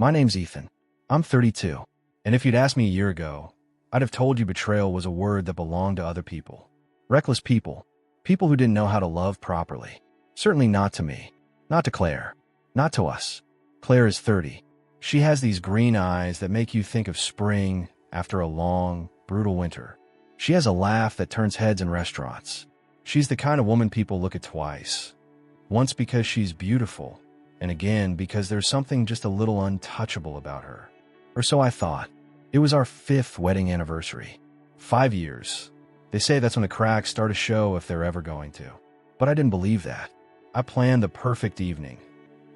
My name's Ethan. I'm 32. And if you'd asked me a year ago, I'd have told you betrayal was a word that belonged to other people. Reckless people. People who didn't know how to love properly. Certainly not to me. Not to Claire. Not to us. Claire is 30. She has these green eyes that make you think of spring after a long, brutal winter. She has a laugh that turns heads in restaurants. She's the kind of woman people look at twice. Once because she's beautiful, and again because there's something just a little untouchable about her. Or so I thought. It was our 5th wedding anniversary. 5 years. They say that's when the cracks start to show if they're ever going to. But I didn't believe that. I planned the perfect evening.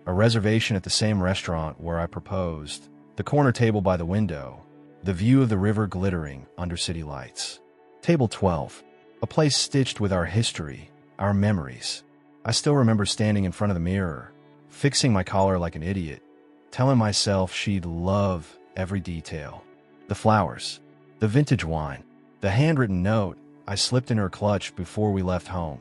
A reservation at the same restaurant where I proposed, the corner table by the window, the view of the river glittering under city lights. Table 12, a place stitched with our history, our memories. I still remember standing in front of the mirror, fixing my collar like an idiot, telling myself she'd love every detail. The flowers, the vintage wine, the handwritten note I slipped in her clutch before we left home.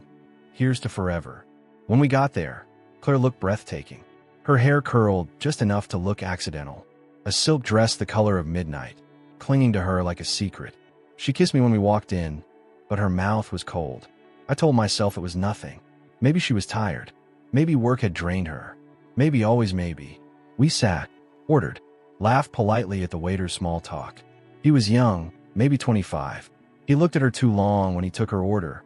Here's to forever. When we got there, Claire looked breathtaking. Her hair curled just enough to look accidental. A silk dress the color of midnight, clinging to her like a secret. She kissed me when we walked in, but her mouth was cold. I told myself it was nothing. Maybe she was tired. Maybe work had drained her. Maybe, always maybe. We sat, ordered, laughed politely at the waiter's small talk. He was young, maybe 25. He looked at her too long when he took her order,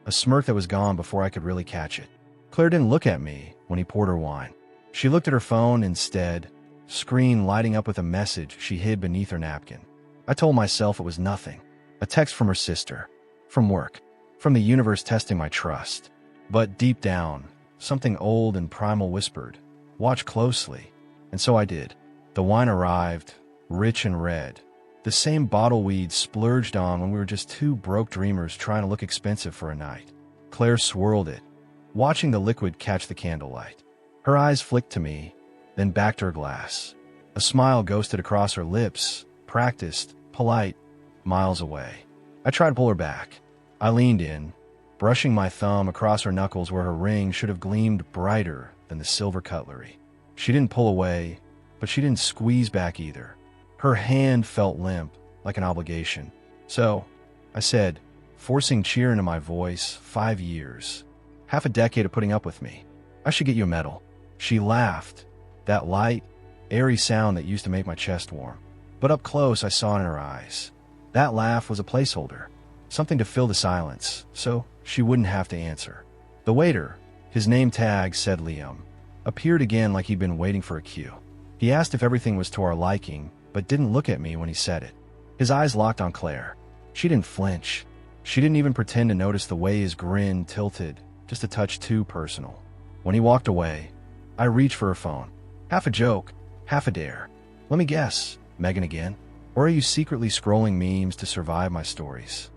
a smirk that was gone before I could really catch it. Claire didn't look at me when he poured her wine. She looked at her phone instead, screen lighting up with a message she hid beneath her napkin. I told myself it was nothing. A text from her sister, from work, from the universe testing my trust. But deep down, something old and primal whispered, "Watch closely." And so I did. The wine arrived, rich and red. The same bottle we'd splurged on when we were just two broke dreamers trying to look expensive for a night. Claire swirled it, watching the liquid catch the candlelight. Her eyes flicked to me, then back to her glass. A smile ghosted across her lips, practiced, polite, miles away. I tried to pull her back. I leaned in, brushing my thumb across her knuckles where her ring should have gleamed brighter than the silver cutlery. She didn't pull away, but she didn't squeeze back either. Her hand felt limp, like an obligation. "So," I said, forcing cheer into my voice, 5 years. Half a decade of putting up with me. I should get you a medal. She laughed, that light, airy sound that used to make my chest warm. But up close I saw it in her eyes. That laugh was a placeholder, something to fill the silence, so she wouldn't have to answer. The waiter, his name tag said Liam, appeared again like he'd been waiting for a cue. He asked if everything was to our liking, but didn't look at me when he said it. His eyes locked on Claire. She didn't flinch. She didn't even pretend to notice the way his grin tilted, just a touch too personal. When he walked away, I reached for her phone. Half a joke, half a dare. "Let me guess, Megan again? Or are you secretly scrolling memes to survive my stories?"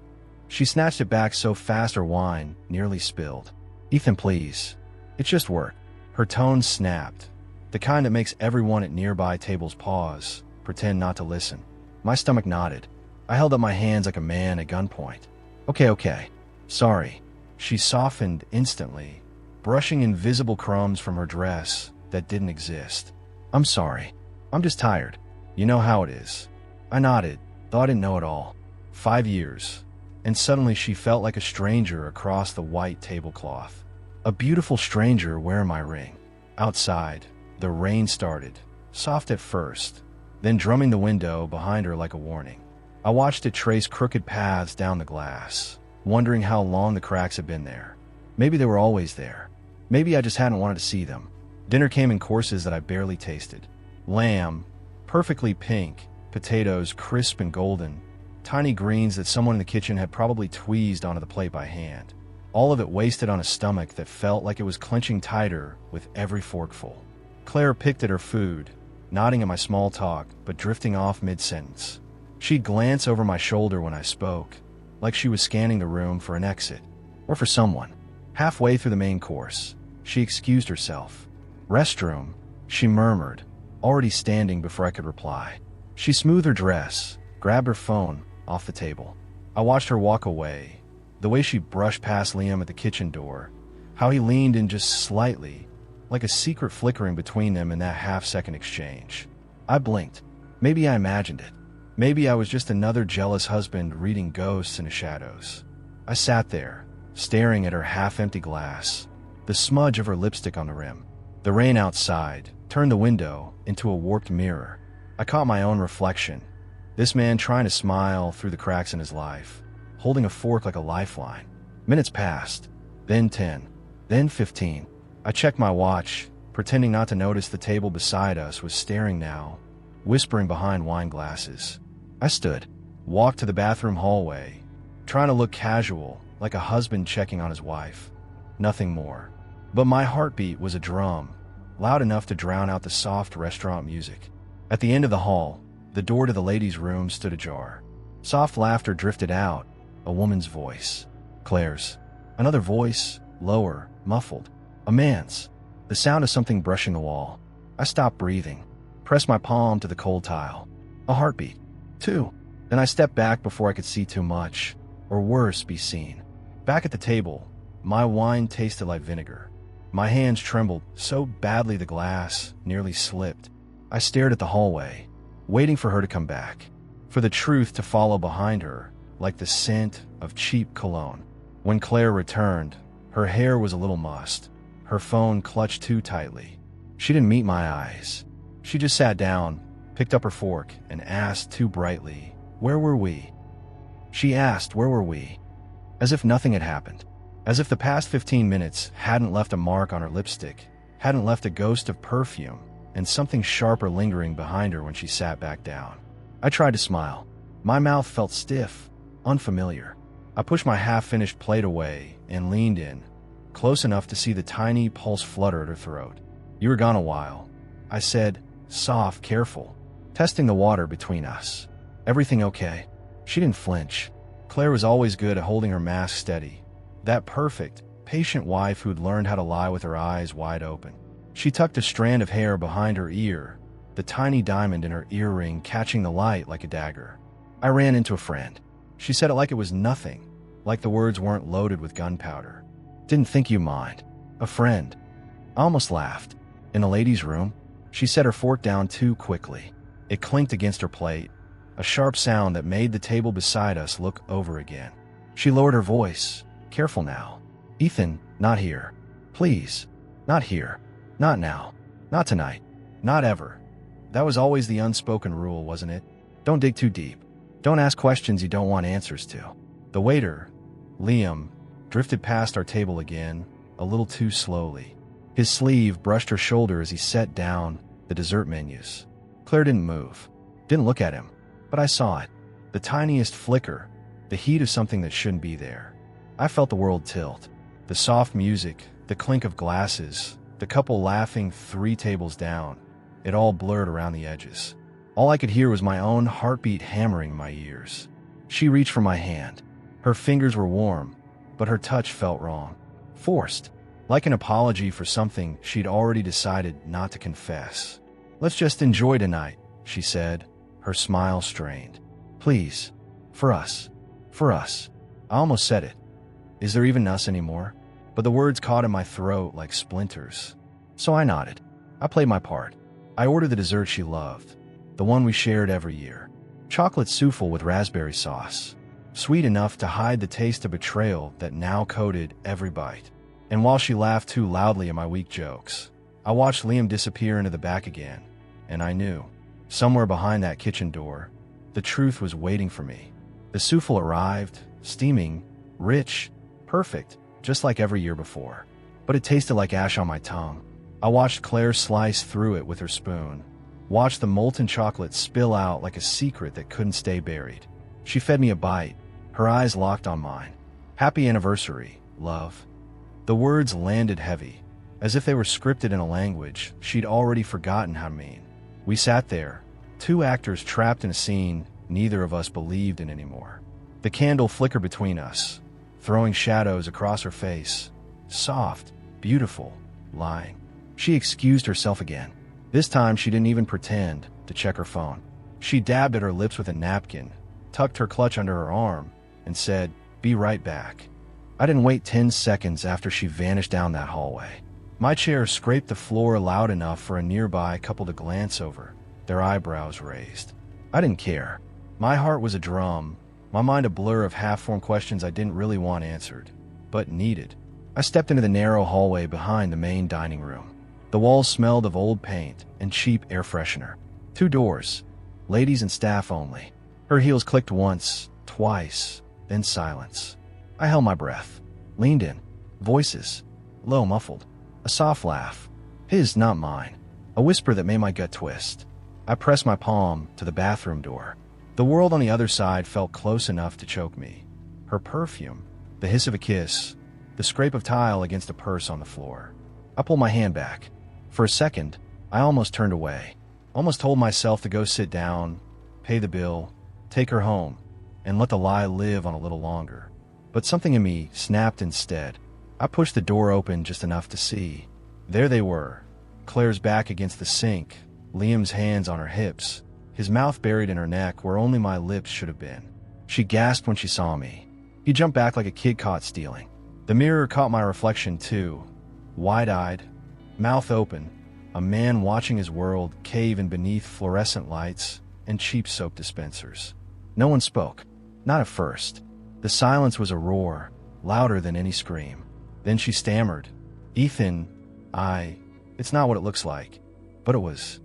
She snatched it back so fast her wine nearly spilled. "Ethan, please. It's just work." Her tone snapped, the kind that makes everyone at nearby tables pause, pretend not to listen. My stomach nodded. I held up my hands like a man at gunpoint. Okay. Sorry." She softened instantly, brushing invisible crumbs from her dress that didn't exist. "I'm sorry. I'm just tired. You know how it is." I nodded, though I didn't know it all. 5 years. And suddenly she felt like a stranger across the white tablecloth. A beautiful stranger wearing my ring. Outside, the rain started, soft at first, then drumming the window behind her like a warning. I watched it trace crooked paths down the glass, wondering how long the cracks had been there. Maybe they were always there. Maybe I just hadn't wanted to see them. Dinner came in courses that I barely tasted. Lamb, perfectly pink, potatoes crisp and golden, tiny greens that someone in the kitchen had probably tweezed onto the plate by hand. All of it wasted on a stomach that felt like it was clenching tighter with every forkful. Claire picked at her food, nodding at my small talk, but drifting off mid-sentence. She'd glance over my shoulder when I spoke, like she was scanning the room for an exit, or for someone. Halfway through the main course, she excused herself. "Restroom," she murmured, already standing before I could reply. She smoothed her dress, grabbed her phone off the table. I watched her walk away, the way she brushed past Liam at the kitchen door, how he leaned in just slightly, like a secret flickering between them in that half-second exchange. I blinked. Maybe I imagined it. Maybe I was just another jealous husband reading ghosts in the shadows. I sat there, staring at her half-empty glass, the smudge of her lipstick on the rim. The rain outside turned the window into a warped mirror. I caught my own reflection. This man trying to smile through the cracks in his life, holding a fork like a lifeline. Minutes passed, then 10, then 15. I checked my watch, pretending not to notice the table beside us was staring now, whispering behind wine glasses. I stood, walked to the bathroom hallway, trying to look casual, like a husband checking on his wife. Nothing more. But my heartbeat was a drum, loud enough to drown out the soft restaurant music. At the end of the hall, the door to the ladies' room stood ajar. Soft laughter drifted out, a woman's voice. Claire's. Another voice, lower, muffled. A man's. The sound of something brushing the wall. I stopped breathing, pressed my palm to the cold tile. A heartbeat. 2. Then I stepped back before I could see too much, or worse, be seen. Back at the table, my wine tasted like vinegar. My hands trembled so badly the glass nearly slipped. I stared at the hallway, waiting for her to come back, for the truth to follow behind her, like the scent of cheap cologne. When Claire returned, her hair was a little mussed, her phone clutched too tightly. She didn't meet my eyes. She just sat down, picked up her fork, and asked too brightly, "Where were we?" She asked, "Where were we?" As if nothing had happened. As if the past 15 minutes hadn't left a mark on her lipstick, hadn't left a ghost of perfume, and something sharper lingering behind her when she sat back down. I tried to smile. My mouth felt stiff, unfamiliar. I pushed my half-finished plate away and leaned in, close enough to see the tiny pulse flutter at her throat. "You were gone a while," I said, soft, careful, testing the water between us. "Everything okay?" She didn't flinch. Claire was always good at holding her mask steady. That perfect, patient wife who'd learned how to lie with her eyes wide open. She tucked a strand of hair behind her ear, the tiny diamond in her earring catching the light like a dagger. I ran into a friend. She said it like it was nothing, like the words weren't loaded with gunpowder. "Didn't think you mind." A friend. I almost laughed. In the ladies' room, she set her fork down too quickly. It clinked against her plate, a sharp sound that made the table beside us look over again. She lowered her voice. "Careful now. Ethan, not here. Please. Not here. Not now. Not tonight. Not ever." That was always the unspoken rule, wasn't it? Don't dig too deep. Don't ask questions you don't want answers to. The waiter, Liam, drifted past our table again, a little too slowly. His sleeve brushed her shoulder as he set down the dessert menus. Claire didn't move, didn't look at him, but I saw it. The tiniest flicker, the heat of something that shouldn't be there. I felt the world tilt. The soft music, the clink of glasses, the couple laughing 3 tables down. It all blurred around the edges. All I could hear was my own heartbeat hammering in my ears. She reached for my hand. Her fingers were warm, but her touch felt wrong. Forced. Like an apology for something she'd already decided not to confess. "Let's just enjoy tonight," she said, her smile strained. "Please. For us. For us." I almost said it. Is there even us anymore? But the words caught in my throat like splinters. So I nodded. I played my part. I ordered the dessert she loved, the one we shared every year. Chocolate souffle with raspberry sauce. Sweet enough to hide the taste of betrayal that now coated every bite. And while she laughed too loudly at my weak jokes, I watched Liam disappear into the back again, and I knew, somewhere behind that kitchen door, the truth was waiting for me. The souffle arrived, steaming, rich, perfect, just like every year before. But it tasted like ash on my tongue. I watched Claire slice through it with her spoon, watched the molten chocolate spill out like a secret that couldn't stay buried. She fed me a bite, her eyes locked on mine. "Happy anniversary, love." The words landed heavy, as if they were scripted in a language she'd already forgotten how to mean. We sat there, 2 actors trapped in a scene neither of us believed in anymore. The candle flickered between us, throwing shadows across her face. Soft, beautiful, lying. She excused herself again. This time she didn't even pretend to check her phone. She dabbed at her lips with a napkin, tucked her clutch under her arm, and said, "Be right back." I didn't wait 10 seconds after she vanished down that hallway. My chair scraped the floor loud enough for a nearby couple to glance over. their eyebrows raised. I didn't care. My heart was a drum, my mind a blur of half-formed questions I didn't really want answered, but needed. I stepped into the narrow hallway behind the main dining room. The walls smelled of old paint and cheap air freshener. 2 doors, ladies and staff only. Her heels clicked once, twice, then silence. I held my breath, leaned in. Voices, low, muffled. A soft laugh. His, not mine. A whisper that made my gut twist. I pressed my palm to the bathroom door. The world on the other side felt close enough to choke me. Her perfume, the hiss of a kiss, the scrape of tile against a purse on the floor. I pulled my hand back. For a second, I almost turned away. Almost told myself to go sit down, pay the bill, take her home, and let the lie live on a little longer. But something in me snapped instead. I pushed the door open just enough to see. There they were, Claire's back against the sink, Liam's hands on her hips, his mouth buried in her neck where only my lips should have been. She gasped when she saw me. He jumped back like a kid caught stealing. The mirror caught my reflection too, wide-eyed, mouth open, a man watching his world cave in beneath fluorescent lights and cheap soap dispensers. No one spoke, not at first. The silence was a roar, louder than any scream. Then she stammered, "Ethan, it's not what it looks like." But it was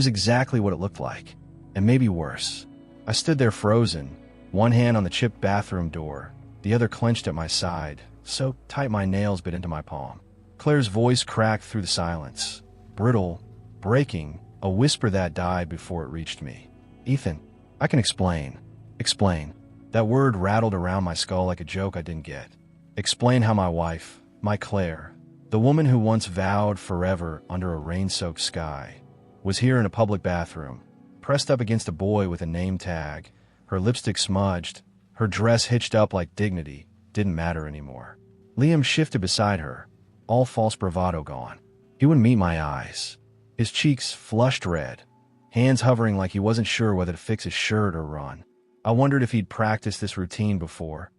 exactly what it looked like, and maybe worse. I stood there frozen, one hand on the chipped bathroom door, the other clenched at my side, so tight my nails bit into my palm. Claire's voice cracked through the silence, brittle, breaking, a whisper that died before it reached me. "Ethan, I can explain." Explain. That word rattled around my skull like a joke I didn't get. Explain how my wife, my Claire, the woman who once vowed forever under a rain-soaked sky, was here in a public bathroom, pressed up against a boy with a name tag, her lipstick smudged, her dress hitched up like dignity didn't matter anymore. Liam shifted beside her, all false bravado gone. He wouldn't meet my eyes. His cheeks flushed red, hands hovering like he wasn't sure whether to fix his shirt or run. I wondered if he'd practiced this routine before,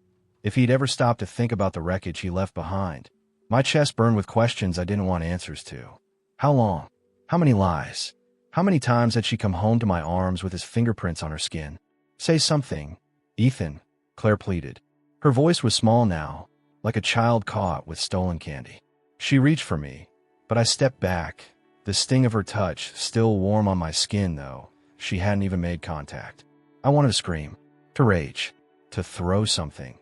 if he'd ever stopped to think about the wreckage he left behind. My chest burned with questions I didn't want answers to. How long? How many lies? How many times had she come home to my arms with his fingerprints on her skin? "Say something, Ethan," Claire pleaded. Her voice was small now, like a child caught with stolen candy. She reached for me, but I stepped back, the sting of her touch still warm on my skin though she hadn't even made contact. I wanted to scream, to rage, to throw something.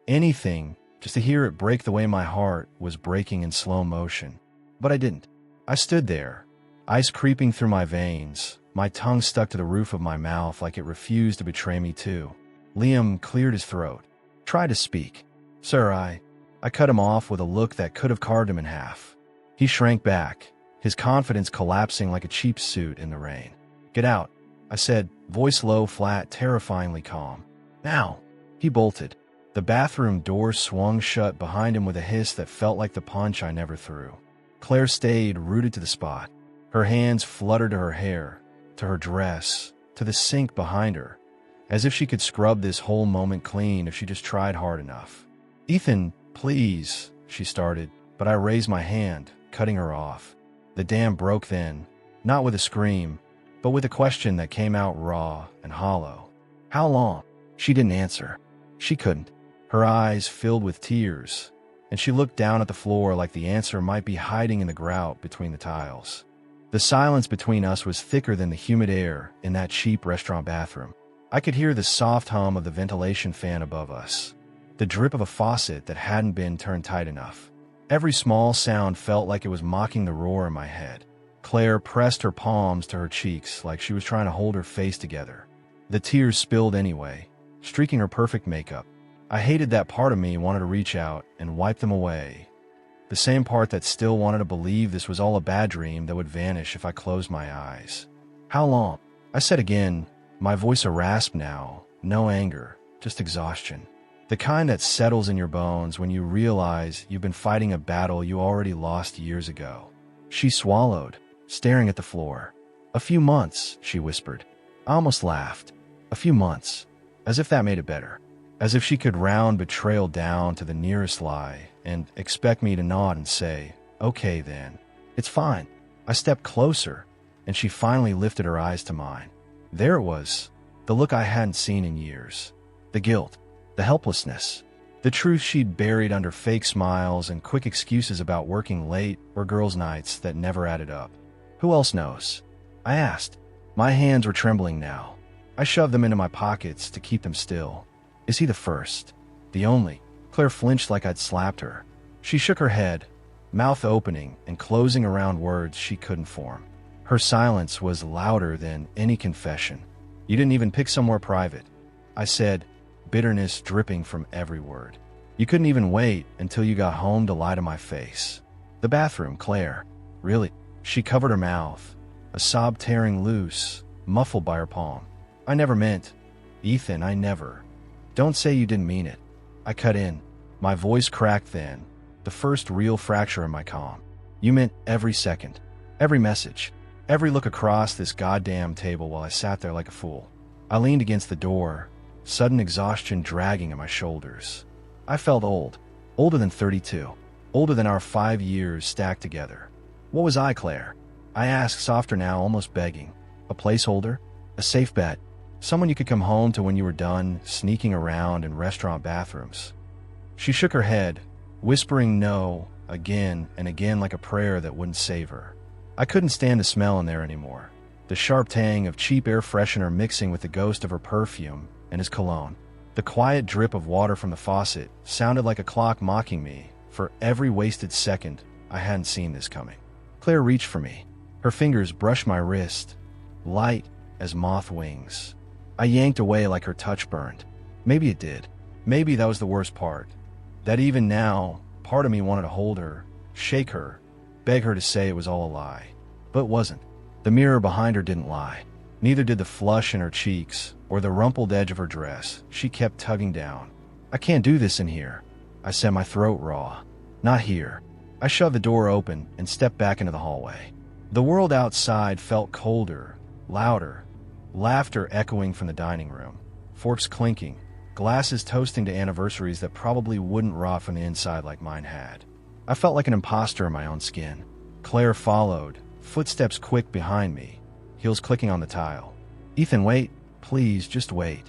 Anything, just to hear it break the way my heart was breaking in slow motion. But I didn't. I stood there, ice creeping through my veins, my tongue stuck to the roof of my mouth like it refused to betray me too. Liam cleared his throat, tried to speak. "Sir, I cut him off with a look that could have carved him in half. He shrank back, his confidence collapsing like a cheap suit in the rain. "Get out," I said, voice low, flat, terrifyingly calm. "Now." He bolted. The bathroom door swung shut behind him with a hiss that felt like the punch I never threw. Claire stayed rooted to the spot. Her hands fluttered to her hair, to her dress, to the sink behind her, as if she could scrub this whole moment clean if she just tried hard enough. "Ethan, please," she started, but I raised my hand, cutting her off. The dam broke then, not with a scream, but with a question that came out raw and hollow. "How long?" She didn't answer. She couldn't. Her eyes filled with tears, and she looked down at the floor like the answer might be hiding in the grout between the tiles. The silence between us was thicker than the humid air in that cheap restaurant bathroom. I could hear the soft hum of the ventilation fan above us, the drip of a faucet that hadn't been turned tight enough. Every small sound felt like it was mocking the roar in my head. Claire pressed her palms to her cheeks like she was trying to hold her face together. The tears spilled anyway, streaking her perfect makeup. I hated that part of me wanted to reach out and wipe them away. The same part that still wanted to believe this was all a bad dream that would vanish if I closed my eyes. "How long?" I said again, my voice a rasp now, no anger, just exhaustion. The kind that settles in your bones when you realize you've been fighting a battle you already lost years ago. She swallowed, staring at the floor. "A few months," she whispered. I almost laughed. A few months. As if that made it better. As if she could round betrayal down to the nearest lie and expect me to nod and say, "Okay then. It's fine." I stepped closer, and she finally lifted her eyes to mine. There it was, the look I hadn't seen in years. The guilt, the helplessness, the truth she'd buried under fake smiles and quick excuses about working late or girls' nights that never added up. Who else knows? I asked. My hands were trembling now. I shoved them into my pockets to keep them still. Is he the first? The only? Claire flinched like I'd slapped her. She shook her head, mouth opening and closing around words she couldn't form. Her silence was louder than any confession. You didn't even pick somewhere private, I said, bitterness dripping from every word. You couldn't even wait until you got home to lie to my face. The bathroom, Claire. Really? She covered her mouth, a sob tearing loose, muffled by her palm. I never meant. Ethan, I never. Don't say you didn't mean it. I cut in. My voice cracked then, the first real fracture in my calm. You meant every second, every message, every look across this goddamn table while I sat there like a fool. I leaned against the door, sudden exhaustion dragging at my shoulders. I felt old, older than 32, older than our 5 years stacked together. What was I, Claire? I asked, softer now, almost begging. A placeholder? A safe bet? Someone you could come home to when you were done sneaking around in restaurant bathrooms? She shook her head, whispering no again and again like a prayer that wouldn't save her. I couldn't stand the smell in there anymore. The sharp tang of cheap air freshener mixing with the ghost of her perfume and his cologne. The quiet drip of water from the faucet sounded like a clock mocking me for every wasted second I hadn't seen this coming. Claire reached for me. Her fingers brushed my wrist, light as moth wings. I yanked away like her touch burned. Maybe it did. Maybe that was the worst part. That even now, part of me wanted to hold her, shake her, beg her to say it was all a lie. But it wasn't. The mirror behind her didn't lie. Neither did the flush in her cheeks or the rumpled edge of her dress she kept tugging down. I can't do this in here. I said, my throat raw. Not here. I shoved the door open and stepped back into the hallway. The world outside felt colder, louder, laughter echoing from the dining room, forks clinking, glasses toasting to anniversaries that probably wouldn't rot from the inside like mine had. I felt like an imposter in my own skin. Claire followed, footsteps quick behind me, heels clicking on the tile. Ethan, wait. Please, just wait.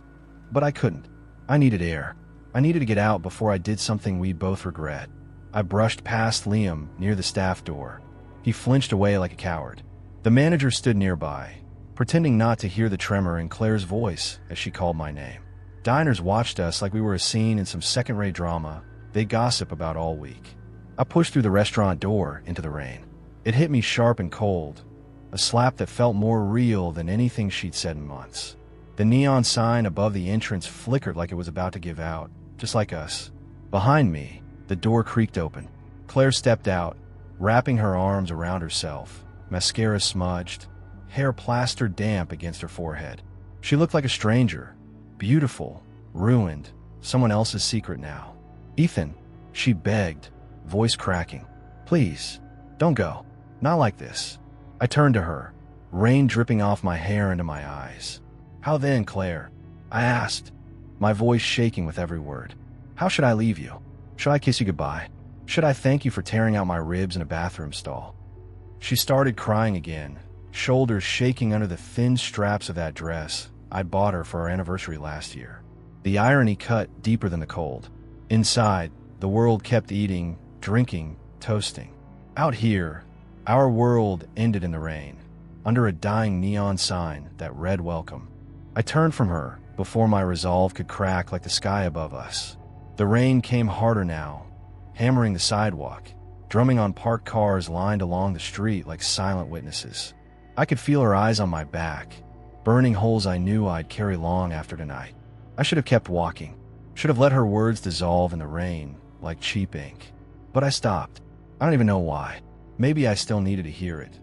But I couldn't. I needed air. I needed to get out before I did something we'd both regret. I brushed past Liam near the staff door. He flinched away like a coward. The manager stood nearby, pretending not to hear the tremor in Claire's voice as she called my name. Diners watched us like we were a scene in some second-rate drama they gossip about all week. I pushed through the restaurant door into the rain. It hit me sharp and cold, a slap that felt more real than anything she'd said in months. The neon sign above the entrance flickered like it was about to give out, just like us. Behind me, the door creaked open. Claire stepped out, wrapping her arms around herself, mascara smudged, hair plastered damp against her forehead. She looked like a stranger, beautiful, ruined, someone else's secret now. Ethan, she begged, voice cracking. Please, don't go. Not like this. I turned to her, rain dripping off my hair into my eyes. How then, Claire? I asked, my voice shaking with every word. How should I leave you? Should I kiss you goodbye? Should I thank you for tearing out my ribs in a bathroom stall? She started crying again, shoulders shaking under the thin straps of that dress I'd bought her for our anniversary last year. The irony cut deeper than the cold. Inside, the world kept eating, drinking, toasting. Out here, our world ended in the rain, under a dying neon sign that read welcome. I turned from her before my resolve could crack like the sky above us. The rain came harder now, hammering the sidewalk, drumming on parked cars lined along the street like silent witnesses. I could feel her eyes on my back, burning holes I knew I'd carry long after tonight. I should have kept walking, should have let her words dissolve in the rain like cheap ink. But I stopped. I don't even know why. Maybe I still needed to hear it.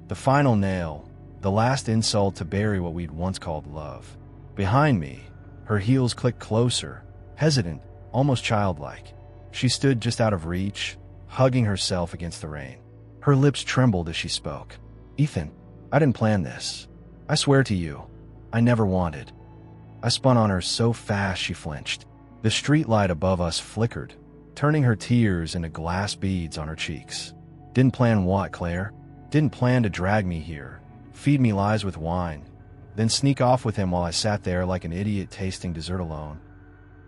The final nail, the last insult to bury what we'd once called love. Behind me, her heels clicked closer, hesitant, almost childlike. She stood just out of reach, hugging herself against the rain. Her lips trembled as she spoke. Ethan, I didn't plan this. I swear to you, I never wanted. I spun on her so fast she flinched. The streetlight above us flickered, turning her tears into glass beads on her cheeks. Didn't plan what, Claire? Didn't plan to drag me here, feed me lies with wine, then sneak off with him while I sat there like an idiot tasting dessert alone.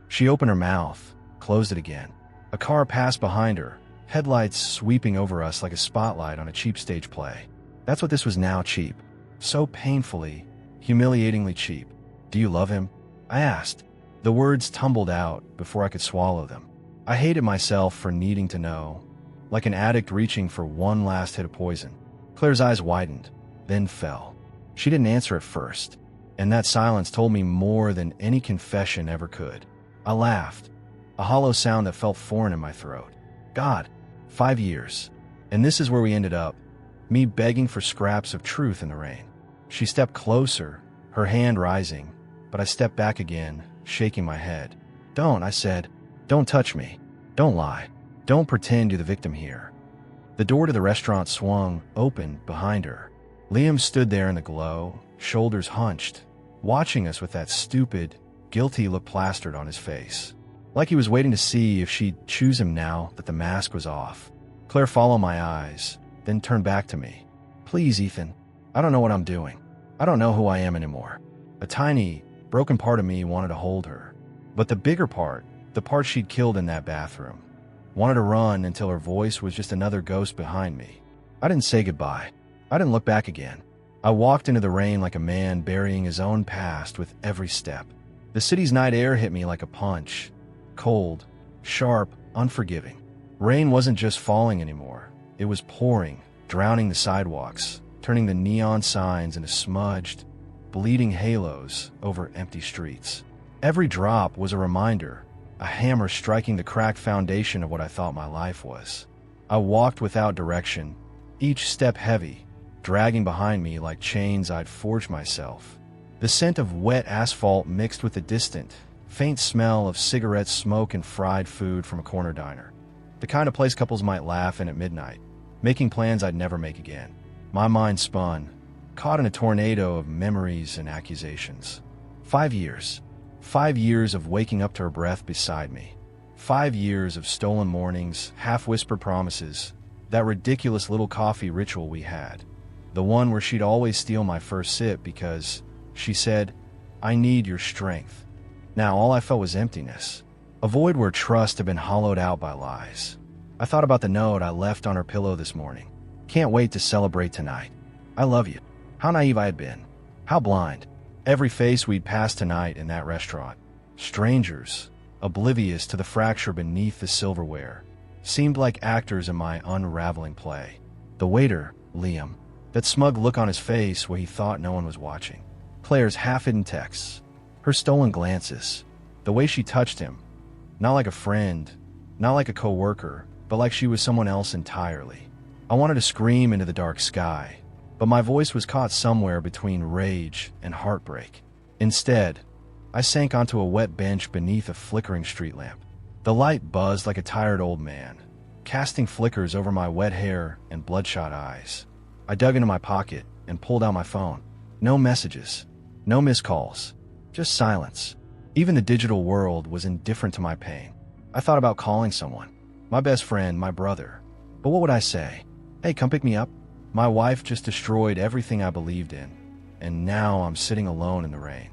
She opened her mouth, closed it again. A car passed behind her, headlights sweeping over us like a spotlight on a cheap stage play. That's what this was now, cheap. So painfully, humiliatingly cheap. Do you love him? I asked. The words tumbled out before I could swallow them. I hated myself for needing to know, like an addict reaching for one last hit of poison. Claire's eyes widened, then fell. She didn't answer at first, and that silence told me more than any confession ever could. I laughed, a hollow sound that felt foreign in my throat. God, 5 years. And this is where we ended up, me begging for scraps of truth in the rain. She stepped closer, her hand rising, but I stepped back again, shaking my head. Don't, I said. Don't touch me. Don't lie. Don't pretend you're the victim here. The door to the restaurant swung open behind her. Liam stood there in the glow, shoulders hunched, watching us with that stupid, guilty look plastered on his face. Like he was waiting to see if she'd choose him now that the mask was off. Claire followed my eyes, then turned back to me. Please, Ethan. I don't know what I'm doing. I don't know who I am anymore. A tiny, broken part of me wanted to hold her. But the bigger part, the part she'd killed in that bathroom, wanted to run until her voice was just another ghost behind me. I didn't say goodbye. I didn't look back again. I walked into the rain like a man burying his own past with every step. The city's night air hit me like a punch. Cold, sharp, unforgiving. Rain wasn't just falling anymore. It was pouring, drowning the sidewalks, turning the neon signs into smudged, bleeding halos over empty streets. Every drop was a reminder, a hammer striking the cracked foundation of what I thought my life was. I walked without direction, each step heavy, dragging behind me like chains I'd forged myself. The scent of wet asphalt mixed with the distant, faint smell of cigarette smoke and fried food from a corner diner. The kind of place couples might laugh in at midnight, making plans I'd never make again. My mind spun, caught in a tornado of memories and accusations. 5 years. 5 years of waking up to her breath beside me. 5 years of stolen mornings, half-whispered promises, that ridiculous little coffee ritual we had. The one where she'd always steal my first sip because, she said, I need your strength. Now all I felt was emptiness. A void where trust had been hollowed out by lies. I thought about the note I left on her pillow this morning. Can't wait to celebrate tonight. I love you. How naive I had been. How blind. Every face we'd passed tonight in that restaurant. Strangers, oblivious to the fracture beneath the silverware, seemed like actors in my unraveling play. The waiter, Liam, that smug look on his face where he thought no one was watching. Claire's half-hidden texts, her stolen glances, the way she touched him, not like a friend, not like a co-worker, but like she was someone else entirely. I wanted to scream into the dark sky, but my voice was caught somewhere between rage and heartbreak. Instead, I sank onto a wet bench beneath a flickering street lamp. The light buzzed like a tired old man, casting flickers over my wet hair and bloodshot eyes. I dug into my pocket and pulled out my phone. No messages, no missed calls, just silence. Even the digital world was indifferent to my pain. I thought about calling someone, my best friend, my brother. But what would I say? Hey, come pick me up? My wife just destroyed everything I believed in, and now I'm sitting alone in the rain.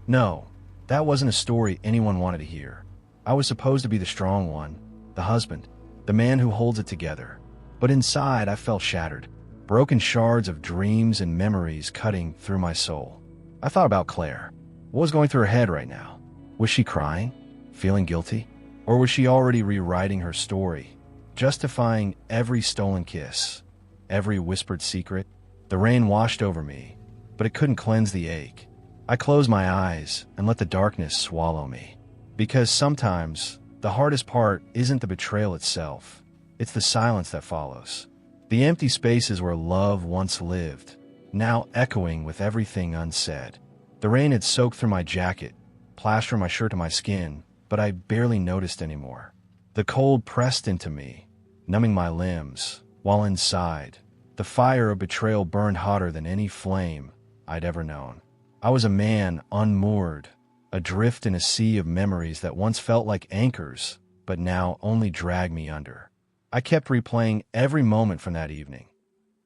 No, that wasn't a story anyone wanted to hear. I was supposed to be the strong one, the husband, the man who holds it together. But inside I felt shattered, broken shards of dreams and memories cutting through my soul. I thought about Claire. What was going through her head right now? Was she crying? Feeling guilty? Or was she already rewriting her story, justifying every stolen kiss, every whispered secret? The rain washed over me, but it couldn't cleanse the ache. I closed my eyes and let the darkness swallow me. Because sometimes, the hardest part isn't the betrayal itself. It's the silence that follows. The empty spaces where love once lived, now echoing with everything unsaid. The rain had soaked through my jacket, plastering my shirt to my skin, but I barely noticed anymore. The cold pressed into me, numbing my limbs, while inside, the fire of betrayal burned hotter than any flame I'd ever known. I was a man unmoored, adrift in a sea of memories that once felt like anchors, but now only dragged me under. I kept replaying every moment from that evening.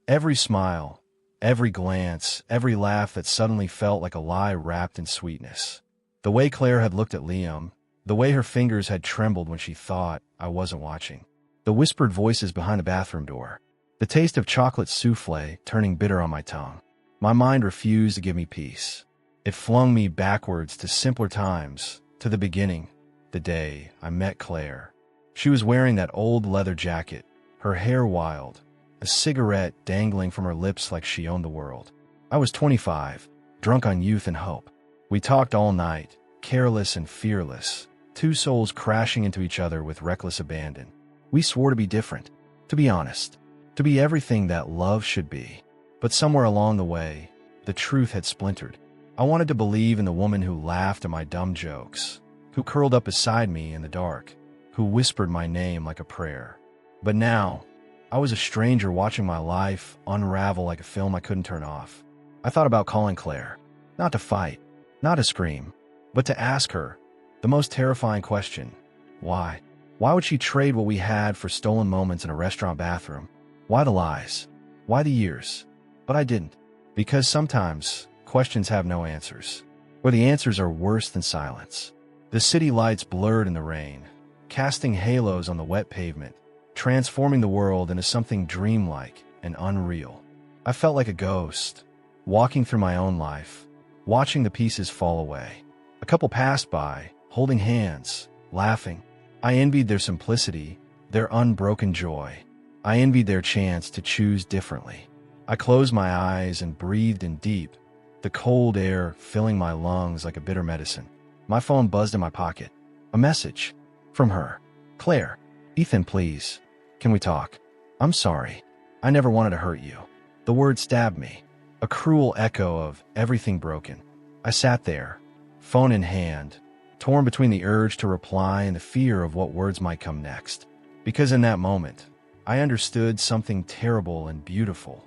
Every smile, Every glance, every laugh that suddenly felt like a lie wrapped in sweetness. The way Claire had looked at Liam, the way her fingers had trembled when she thought I wasn't watching. The whispered voices behind the bathroom door. The taste of chocolate souffle turning bitter on my tongue. My mind refused to give me peace. It flung me backwards to simpler times, to the beginning, the day I met Claire. She was wearing that old leather jacket, her hair wild, a cigarette dangling from her lips like she owned the world. I was 25, drunk on youth and hope. We talked all night, careless and fearless, two souls crashing into each other with reckless abandon. We swore to be different, to be honest, to be everything that love should be. But somewhere along the way, the truth had splintered. I wanted to believe in the woman who laughed at my dumb jokes, who curled up beside me in the dark, who whispered my name like a prayer. But now, I was a stranger watching my life unravel like a film I couldn't turn off. I thought about calling Claire, not to fight, not to scream, but to ask her the most terrifying question. Why? Why would she trade what we had for stolen moments in a restaurant bathroom? Why the lies? Why the years? But I didn't. Because sometimes questions have no answers, or the answers are worse than silence. The city lights blurred in the rain, casting halos on the wet pavement, transforming the world into something dreamlike and unreal. I felt like a ghost, walking through my own life, watching the pieces fall away. A couple passed by, holding hands, laughing. I envied their simplicity, their unbroken joy. I envied their chance to choose differently. I closed my eyes and breathed in deep, the cold air filling my lungs like a bitter medicine. My phone buzzed in my pocket. A message. From her. Claire. Ethan, please. Can we talk? I'm sorry. I never wanted to hurt you. The word stabbed me. A cruel echo of everything broken. I sat there, phone in hand, torn between the urge to reply and the fear of what words might come next. Because in that moment, I understood something terrible and beautiful.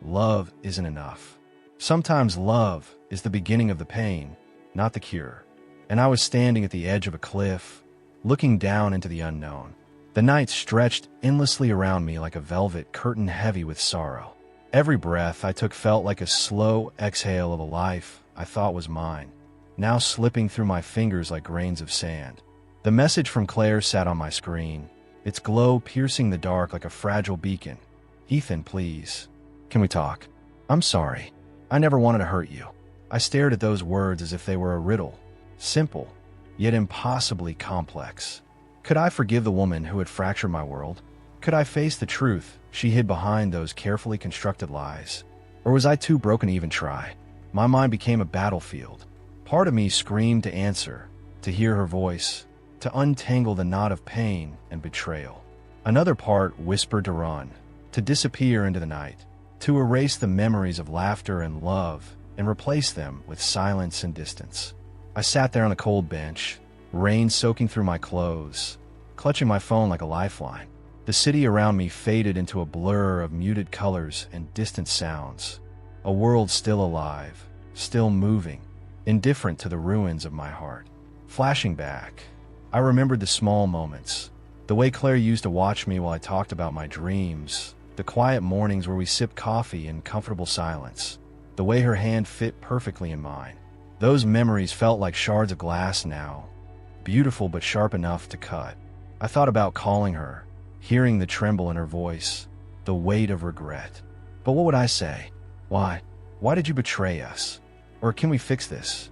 Love isn't enough. Sometimes love is the beginning of the pain, not the cure. And I was standing at the edge of a cliff, looking down into the unknown. The night stretched endlessly around me like a velvet curtain heavy with sorrow. Every breath I took felt like a slow exhale of a life I thought was mine, now slipping through my fingers like grains of sand. The message from Claire sat on my screen, its glow piercing the dark like a fragile beacon. Ethan, please. Can we talk? I'm sorry. I never wanted to hurt you. I stared at those words as if they were a riddle, simple, yet impossibly complex. Could I forgive the woman who had fractured my world? Could I face the truth she hid behind those carefully constructed lies? Or was I too broken to even try? My mind became a battlefield. Part of me screamed to answer, to hear her voice, to untangle the knot of pain and betrayal. Another part whispered to run, to disappear into the night, to erase the memories of laughter and love and replace them with silence and distance. I sat there on a cold bench, rain soaking through my clothes, clutching my phone like a lifeline. The city around me faded into a blur of muted colors and distant sounds. A world still alive, still moving, indifferent to the ruins of my heart. Flashing back, I remembered the small moments, the way Claire used to watch me while I talked about my dreams, the quiet mornings where we sipped coffee in comfortable silence, the way her hand fit perfectly in mine. Those memories felt like shards of glass now, beautiful but sharp enough to cut. I thought about calling her, hearing the tremble in her voice, the weight of regret. But what would I say? Why? Why did you betray us? Or can we fix this?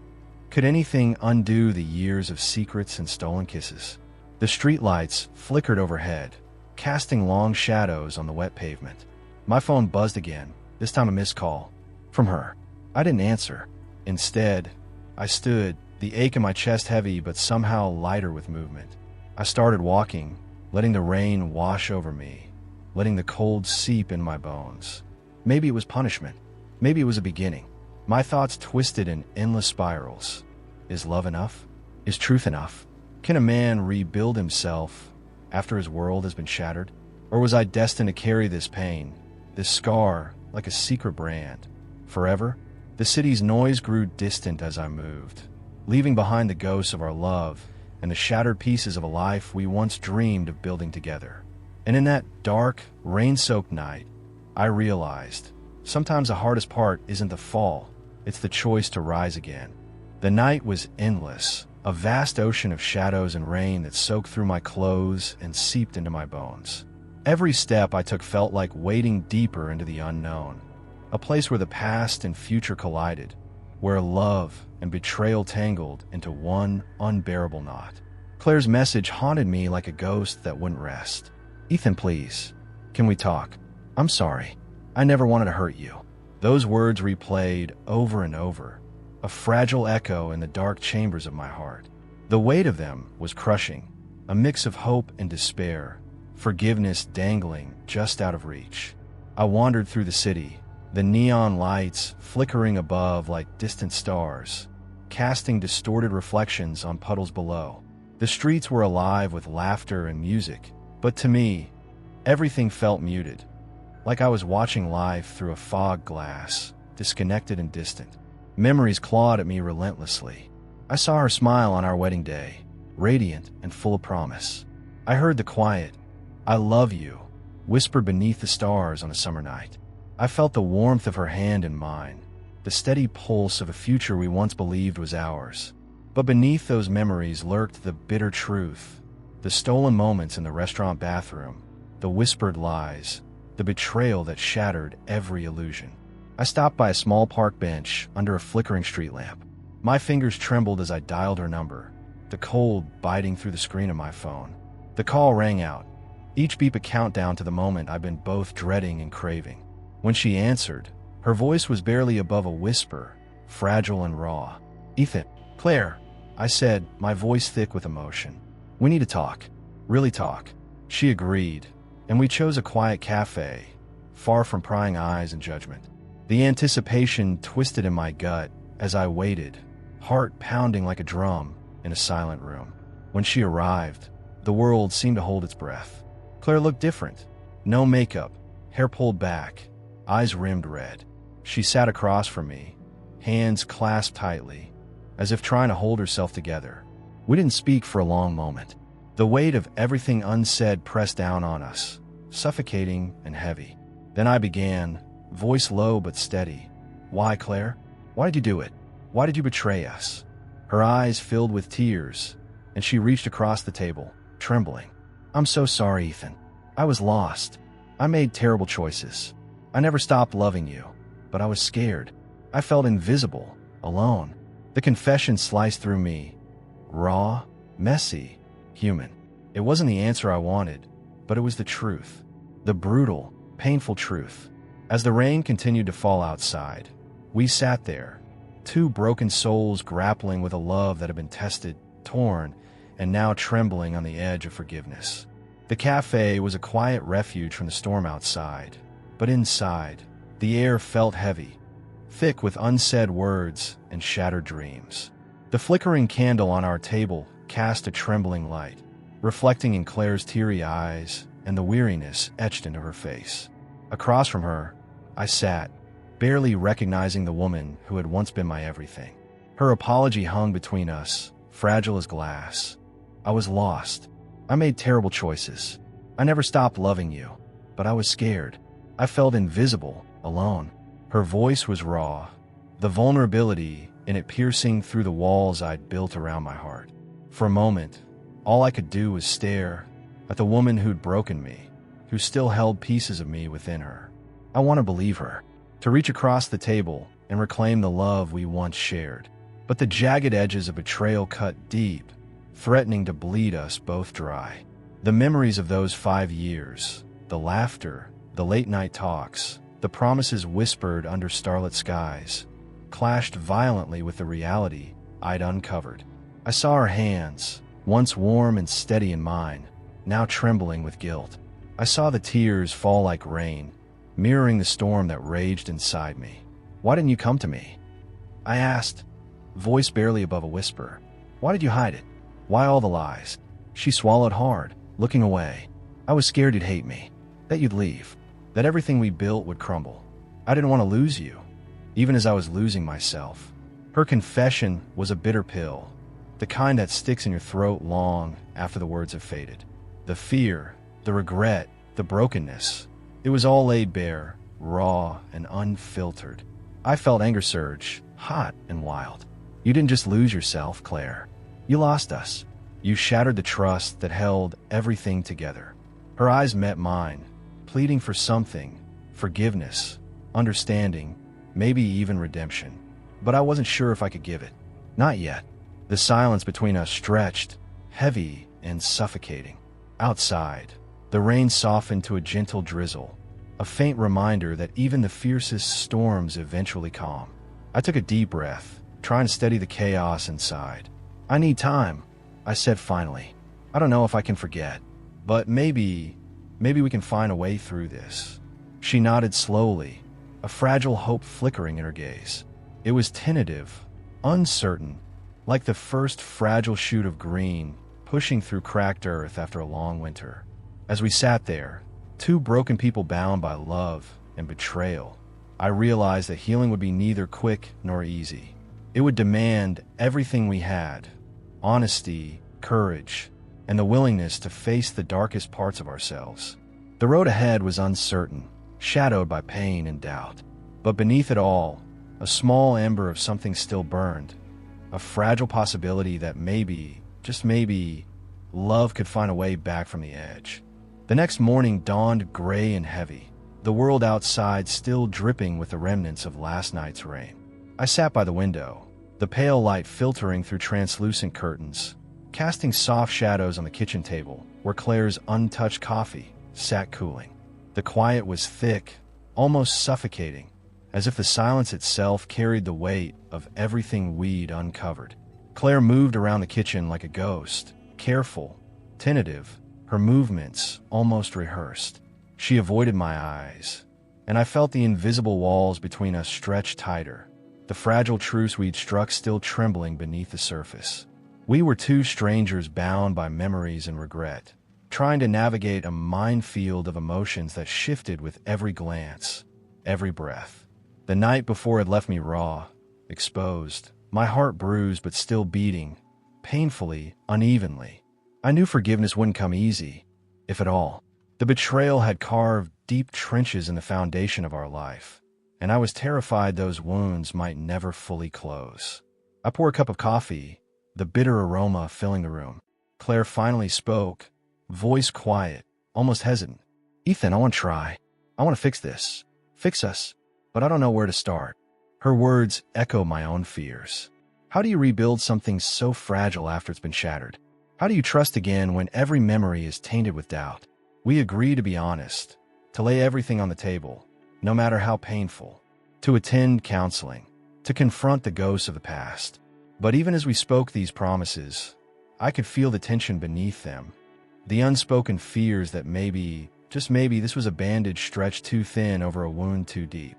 Could anything undo the years of secrets and stolen kisses? The streetlights flickered overhead, casting long shadows on the wet pavement. My phone buzzed again, this time a missed call. From her. I didn't answer. Instead, I stood, the ache in my chest heavy but somehow lighter with movement. I started walking, letting the rain wash over me, letting the cold seep in my bones. Maybe it was punishment. Maybe it was a beginning. My thoughts twisted in endless spirals. Is love enough? Is truth enough? Can a man rebuild himself after his world has been shattered? Or was I destined to carry this pain, this scar, like a secret brand? Forever? The city's noise grew distant as I moved, leaving behind the ghosts of our love and the shattered pieces of a life we once dreamed of building together. And in that dark, rain-soaked night, I realized Sometimes the hardest part isn't the fall, it's the choice to rise again. The night was endless, a vast ocean of shadows and rain that soaked through my clothes and seeped into my bones. Every step I took felt like wading deeper into the unknown, a place where the past and future collided, where love and betrayal tangled into one unbearable knot. Claire's message haunted me like a ghost that wouldn't rest. "Ethan, please, can we talk? I'm sorry. I never wanted to hurt you." Those words replayed over and over, a fragile echo in the dark chambers of my heart. The weight of them was crushing, a mix of hope and despair, forgiveness dangling just out of reach. I wandered through the city, the neon lights flickering above like distant stars, casting distorted reflections on puddles below. The streets were alive with laughter and music, but to me, everything felt muted, like I was watching life through a fog glass, disconnected and distant. Memories clawed at me relentlessly. I saw her smile on our wedding day, radiant and full of promise. I heard the quiet, "I love you," whispered beneath the stars on a summer night. I felt the warmth of her hand in mine, the steady pulse of a future we once believed was ours. But beneath those memories lurked the bitter truth, the stolen moments in the restaurant bathroom, the whispered lies, the betrayal that shattered every illusion. I stopped by a small park bench under a flickering street lamp. My fingers trembled as I dialed her number, the cold biting through the screen of my phone. The call rang out, each beep a countdown to the moment I'd been both dreading and craving. When she answered, her voice was barely above a whisper, fragile and raw. "Ethan." "Claire," I said, my voice thick with emotion. "We need to talk. Really talk." She agreed, and we chose a quiet cafe, far from prying eyes and judgment. The anticipation twisted in my gut as I waited, heart pounding like a drum in a silent room. When she arrived, the world seemed to hold its breath. Claire looked different. No makeup, hair pulled back, eyes rimmed red. She sat across from me, hands clasped tightly, as if trying to hold herself together. We didn't speak for a long moment. The weight of everything unsaid pressed down on us, suffocating and heavy. Then I began, voice low but steady. "Why, Claire? Why did you do it? Why did you betray us?" Her eyes filled with tears, and she reached across the table, trembling. "I'm so sorry, Ethan. I was lost. I made terrible choices. I never stopped loving you, but I was scared. I felt invisible, alone." The confession sliced through me, raw, messy, human. It wasn't the answer I wanted, but it was the truth. The brutal, painful truth. As the rain continued to fall outside, we sat there, two broken souls grappling with a love that had been tested, torn, and now trembling on the edge of forgiveness. The cafe was a quiet refuge from the storm outside, but inside, the air felt heavy, thick with unsaid words and shattered dreams. The flickering candle on our table cast a trembling light, reflecting in Claire's teary eyes and the weariness etched into her face. Across from her, I sat, barely recognizing the woman who had once been my everything. Her apology hung between us, fragile as glass. I was lost. I made terrible choices. I never stopped loving you, but I was scared. I felt invisible, alone. Her voice was raw, the vulnerability in it piercing through the walls I'd built around my heart. For a moment, all I could do was stare at the woman who'd broken me, who still held pieces of me within her. I want to believe her, to reach across the table and reclaim the love we once shared. But the jagged edges of betrayal cut deep, threatening to bleed us both dry. The memories of those 5 years, the laughter, the late-night talks, the promises whispered under starlit skies, clashed violently with the reality I'd uncovered. I saw her hands, once warm and steady in mine, now trembling with guilt. I saw the tears fall like rain, mirroring the storm that raged inside me. "Why didn't you come to me?" I asked, voice barely above a whisper. "Why did you hide it? Why all the lies?" She swallowed hard, looking away. "I was scared you'd hate me, that you'd leave, that everything we built would crumble. I didn't want to lose you, even as I was losing myself." Her confession was a bitter pill, the kind that sticks in your throat long after the words have faded. The fear, the regret, the brokenness, it was all laid bare, raw and unfiltered. I felt anger surge, hot and wild. You didn't just lose yourself, Claire. You lost us. You shattered the trust that held everything together. Her eyes met mine, pleading for something, forgiveness, understanding, maybe even redemption. But I wasn't sure if I could give it. Not yet. The silence between us stretched, heavy and suffocating. Outside, the rain softened to a gentle drizzle, a faint reminder that even the fiercest storms eventually calm. I took a deep breath, trying to steady the chaos inside. I need time, I said finally. I don't know if I can forget, but maybe we can find a way through this. She nodded slowly, a fragile hope flickering in her gaze. It was tentative, uncertain, like the first fragile shoot of green pushing through cracked earth after a long winter. As we sat there, two broken people bound by love and betrayal, I realized that healing would be neither quick nor easy. It would demand everything we had: honesty, courage, and the willingness to face the darkest parts of ourselves. The road ahead was uncertain, shadowed by pain and doubt. But beneath it all, a small ember of something still burned, a fragile possibility that maybe, just maybe, love could find a way back from the edge. The next morning dawned gray and heavy, the world outside still dripping with the remnants of last night's rain. I sat by the window, the pale light filtering through translucent curtains, casting soft shadows on the kitchen table where Claire's untouched coffee sat cooling. The quiet was thick, almost suffocating, as if the silence itself carried the weight of everything we'd uncovered. Claire moved around the kitchen like a ghost, careful, tentative, her movements almost rehearsed. She avoided my eyes, and I felt the invisible walls between us stretch tighter, the fragile truce we'd struck still trembling beneath the surface. We were two strangers bound by memories and regret, trying to navigate a minefield of emotions that shifted with every glance, every breath. The night before had left me raw, exposed, my heart bruised but still beating, painfully, unevenly. I knew forgiveness wouldn't come easy, if at all. The betrayal had carved deep trenches in the foundation of our life, and I was terrified those wounds might never fully close. I poured a cup of coffee, the bitter aroma filling the room. Claire finally spoke, voice quiet, almost hesitant. "Ethan, I want to try. I want to fix this. Fix us. But I don't know where to start." Her words echo my own fears. How do you rebuild something so fragile after it's been shattered? How do you trust again when every memory is tainted with doubt? We agreed to be honest, to lay everything on the table, no matter how painful, to attend counseling, to confront the ghosts of the past. But even as we spoke these promises, I could feel the tension beneath them, the unspoken fears that maybe, just maybe, this was a bandage stretched too thin over a wound too deep.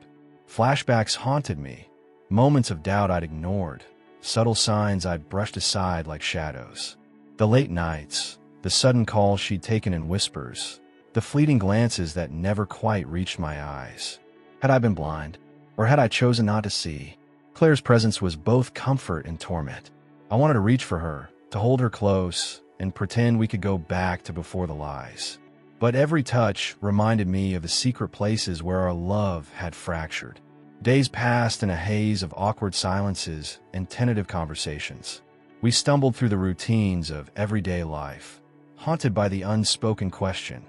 Flashbacks haunted me, moments of doubt I'd ignored, subtle signs I'd brushed aside like shadows. The late nights, the sudden calls she'd taken in whispers, the fleeting glances that never quite reached my eyes. Had I been blind, or had I chosen not to see? Claire's presence was both comfort and torment. I wanted to reach for her, to hold her close, and pretend we could go back to before the lies. But every touch reminded me of the secret places where our love had fractured. Days passed in a haze of awkward silences and tentative conversations. We stumbled through the routines of everyday life, haunted by the unspoken question,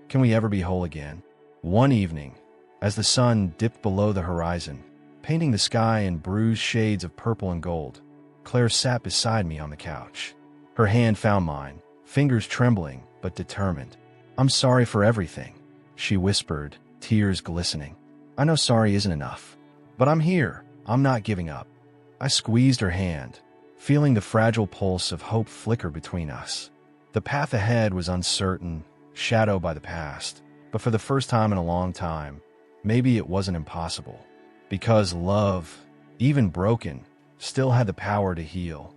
can we ever be whole again? One evening, as the sun dipped below the horizon, painting the sky in bruised shades of purple and gold, Claire sat beside me on the couch. Her hand found mine, fingers trembling but determined. "I'm sorry for everything," she whispered, tears glistening. "I know sorry isn't enough, but I'm here. I'm not giving up." I squeezed her hand, feeling the fragile pulse of hope flicker between us. The path ahead was uncertain, shadowed by the past, but for the first time in a long time, maybe it wasn't impossible. Because love, even broken, still had the power to heal,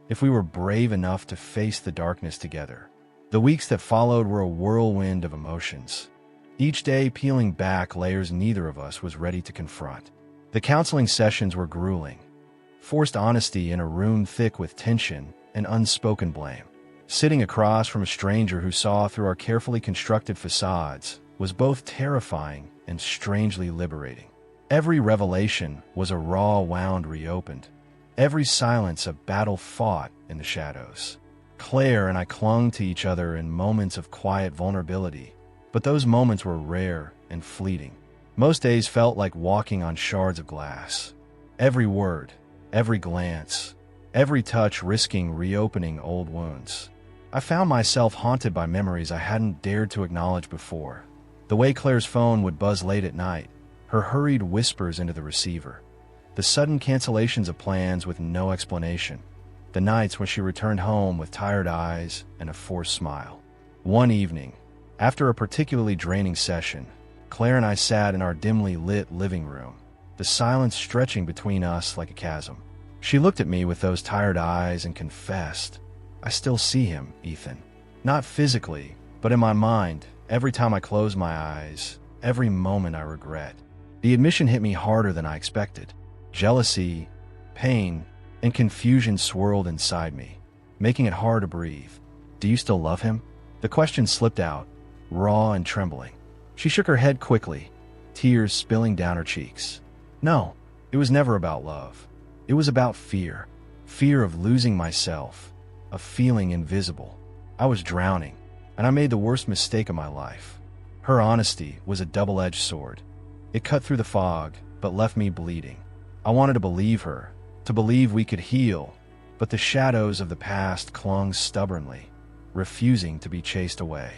if we were brave enough to face the darkness together. The weeks that followed were a whirlwind of emotions, each day peeling back layers neither of us was ready to confront. The counseling sessions were grueling, forced honesty in a room thick with tension and unspoken blame. Sitting across from a stranger who saw through our carefully constructed facades was both terrifying and strangely liberating. Every revelation was a raw wound reopened, every silence a battle fought in the shadows. Claire and I clung to each other in moments of quiet vulnerability, but those moments were rare and fleeting. Most days felt like walking on shards of glass. Every word, every glance, every touch risking reopening old wounds. I found myself haunted by memories I hadn't dared to acknowledge before. The way Claire's phone would buzz late at night, her hurried whispers into the receiver, the sudden cancellations of plans with no explanation, the nights when she returned home with tired eyes and a forced smile. One evening, after a particularly draining session, Claire and I sat in our dimly lit living room, the silence stretching between us like a chasm. She looked at me with those tired eyes and confessed, "I still see him, Ethan. Not physically, but in my mind, every time I close my eyes, every moment I regret." The admission hit me harder than I expected. Jealousy, pain, and confusion swirled inside me, making it hard to breathe. "Do you still love him?" The question slipped out, raw and trembling. She shook her head quickly, tears spilling down her cheeks. "No, it was never about love. It was about fear. Fear of losing myself, of feeling invisible. I was drowning, and I made the worst mistake of my life." Her honesty was a double-edged sword. It cut through the fog, but left me bleeding. I wanted to believe her, to believe we could heal, but the shadows of the past clung stubbornly, refusing to be chased away.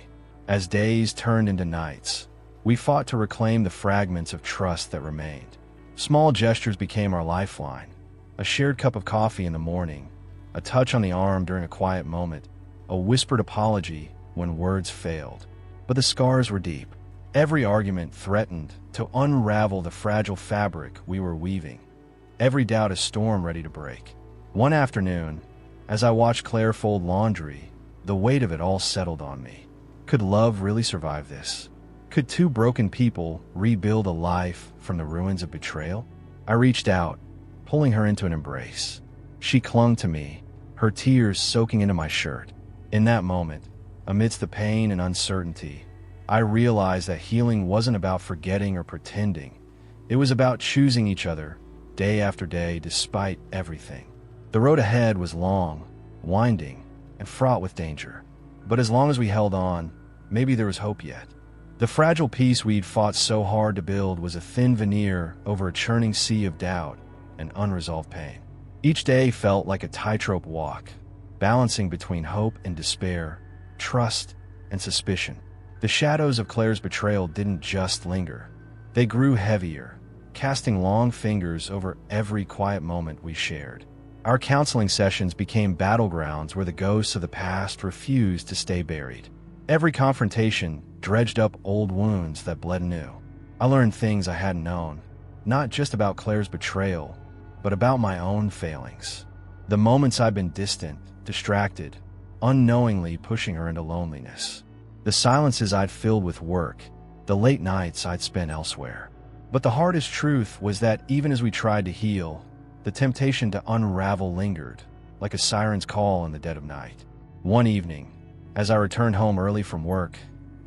As days turned into nights, we fought to reclaim the fragments of trust that remained. Small gestures became our lifeline. A shared cup of coffee in the morning, a touch on the arm during a quiet moment, a whispered apology when words failed. But the scars were deep. Every argument threatened to unravel the fragile fabric we were weaving. Every doubt a storm ready to break. One afternoon, as I watched Claire fold laundry, the weight of it all settled on me. Could love really survive this? Could two broken people rebuild a life from the ruins of betrayal? I reached out, pulling her into an embrace. She clung to me, her tears soaking into my shirt. In that moment, amidst the pain and uncertainty, I realized that healing wasn't about forgetting or pretending. It was about choosing each other, day after day, despite everything. The road ahead was long, winding, and fraught with danger. But as long as we held on, maybe there was hope yet. The fragile peace we'd fought so hard to build was a thin veneer over a churning sea of doubt and unresolved pain. Each day felt like a tightrope walk, balancing between hope and despair, trust and suspicion. The shadows of Claire's betrayal didn't just linger. They grew heavier, casting long fingers over every quiet moment we shared. Our counseling sessions became battlegrounds where the ghosts of the past refused to stay buried. Every confrontation dredged up old wounds that bled anew. I learned things I hadn't known, not just about Claire's betrayal, but about my own failings. The moments I'd been distant, distracted, unknowingly pushing her into loneliness. The silences I'd filled with work, the late nights I'd spent elsewhere. But the hardest truth was that even as we tried to heal, the temptation to unravel lingered, like a siren's call in the dead of night. One evening, as I returned home early from work,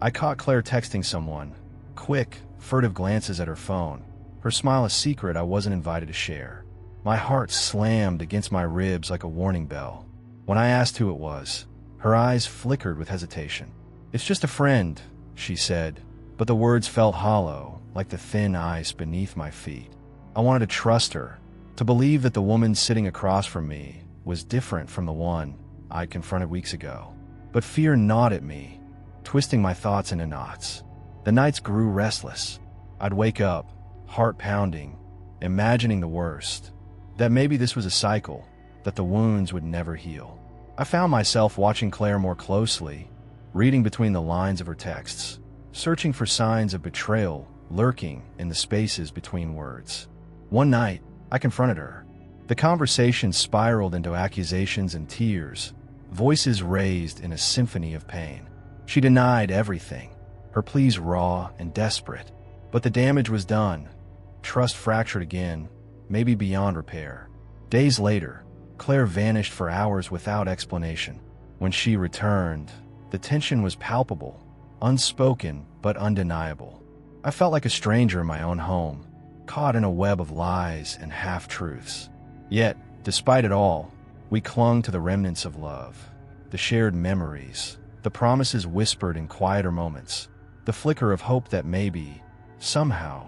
I caught Claire texting someone, quick, furtive glances at her phone, her smile a secret I wasn't invited to share. My heart slammed against my ribs like a warning bell. When I asked who it was, her eyes flickered with hesitation. "It's just a friend," she said, but the words felt hollow, like the thin ice beneath my feet. I wanted to trust her, to believe that the woman sitting across from me was different from the one I'd confronted weeks ago. But fear gnawed at me, twisting my thoughts into knots. The nights grew restless. I'd wake up, heart pounding, imagining the worst, that maybe this was a cycle, that the wounds would never heal. I found myself watching Claire more closely, reading between the lines of her texts, searching for signs of betrayal lurking in the spaces between words. One night, I confronted her. The conversation spiraled into accusations and tears, voices raised in a symphony of pain. She denied everything, her pleas raw and desperate. But the damage was done. Trust fractured again, maybe beyond repair. Days later, Claire vanished for hours without explanation. When she returned, the tension was palpable, unspoken but undeniable. I felt like a stranger in my own home, caught in a web of lies and half-truths. Yet, despite it all, we clung to the remnants of love, the shared memories, the promises whispered in quieter moments, the flicker of hope that maybe, somehow,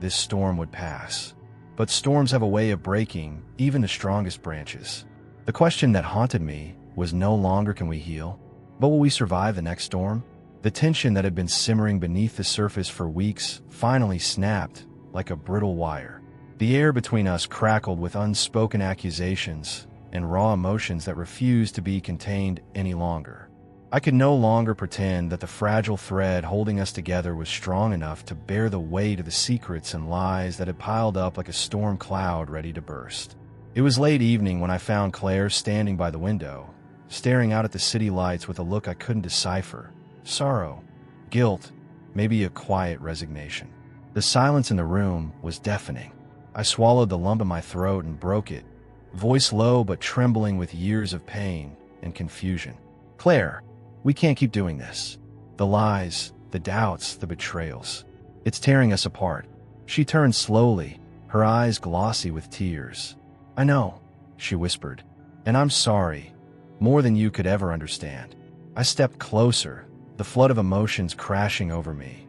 this storm would pass. But storms have a way of breaking even the strongest branches. The question that haunted me was no longer can we heal, but will we survive the next storm? The tension that had been simmering beneath the surface for weeks finally snapped like a brittle wire. The air between us crackled with unspoken accusations and raw emotions that refused to be contained any longer. I could no longer pretend that the fragile thread holding us together was strong enough to bear the weight of the secrets and lies that had piled up like a storm cloud ready to burst. It was late evening when I found Claire standing by the window, staring out at the city lights with a look I couldn't decipher. Sorrow, guilt, maybe a quiet resignation. The silence in the room was deafening. I swallowed the lump in my throat and broke it, voice low but trembling with years of pain and confusion. Claire, we can't keep doing this. The lies, the doubts, the betrayals. It's tearing us apart. She turned slowly, her eyes glossy with tears. I know, she whispered, and I'm sorry, more than you could ever understand. I stepped closer, the flood of emotions crashing over me.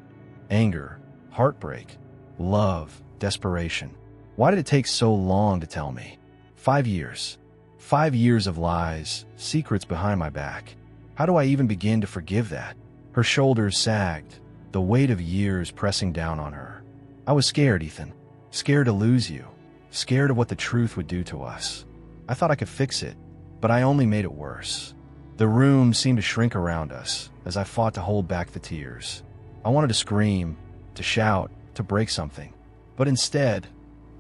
Anger, heartbreak, love, desperation. Why did it take so long to tell me? 5 years. 5 years of lies, secrets behind my back. How do I even begin to forgive that? Her shoulders sagged, the weight of years pressing down on her. I was scared, Ethan. Scared to lose you. Scared of what the truth would do to us. I thought I could fix it, but I only made it worse. The room seemed to shrink around us as I fought to hold back the tears. I wanted to scream, to shout, to break something. But instead,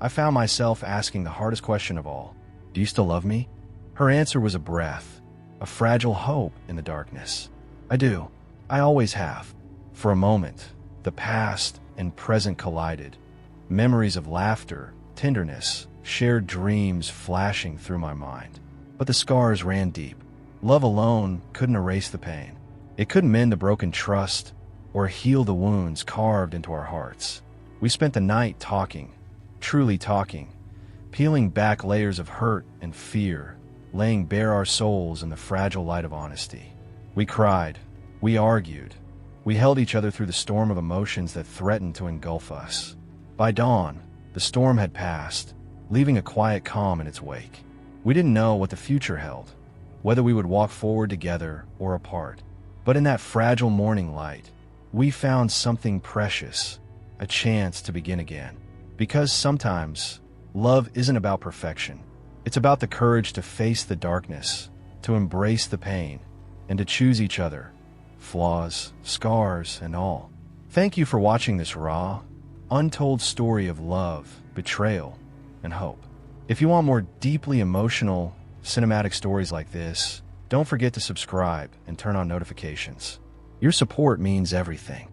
I found myself asking the hardest question of all. Do you still love me? Her answer was a breath, a fragile hope in the darkness. I do. I always have. For a moment, the past and present collided. Memories of laughter, tenderness, shared dreams flashing through my mind. But the scars ran deep. Love alone couldn't erase the pain. It couldn't mend the broken trust or heal the wounds carved into our hearts. We spent the night talking, truly talking, peeling back layers of hurt and fear, laying bare our souls in the fragile light of honesty. We cried, we argued, we held each other through the storm of emotions that threatened to engulf us. By dawn, the storm had passed, leaving a quiet calm in its wake. We didn't know what the future held, whether we would walk forward together or apart. But in that fragile morning light, we found something precious, a chance to begin again. Because sometimes, love isn't about perfection. It's about the courage to face the darkness, to embrace the pain, and to choose each other, flaws, scars, and all. Thank you for watching this raw, untold story of love, betrayal, and hope. If you want more deeply emotional, cinematic stories like this, don't forget to subscribe and turn on notifications. Your support means everything.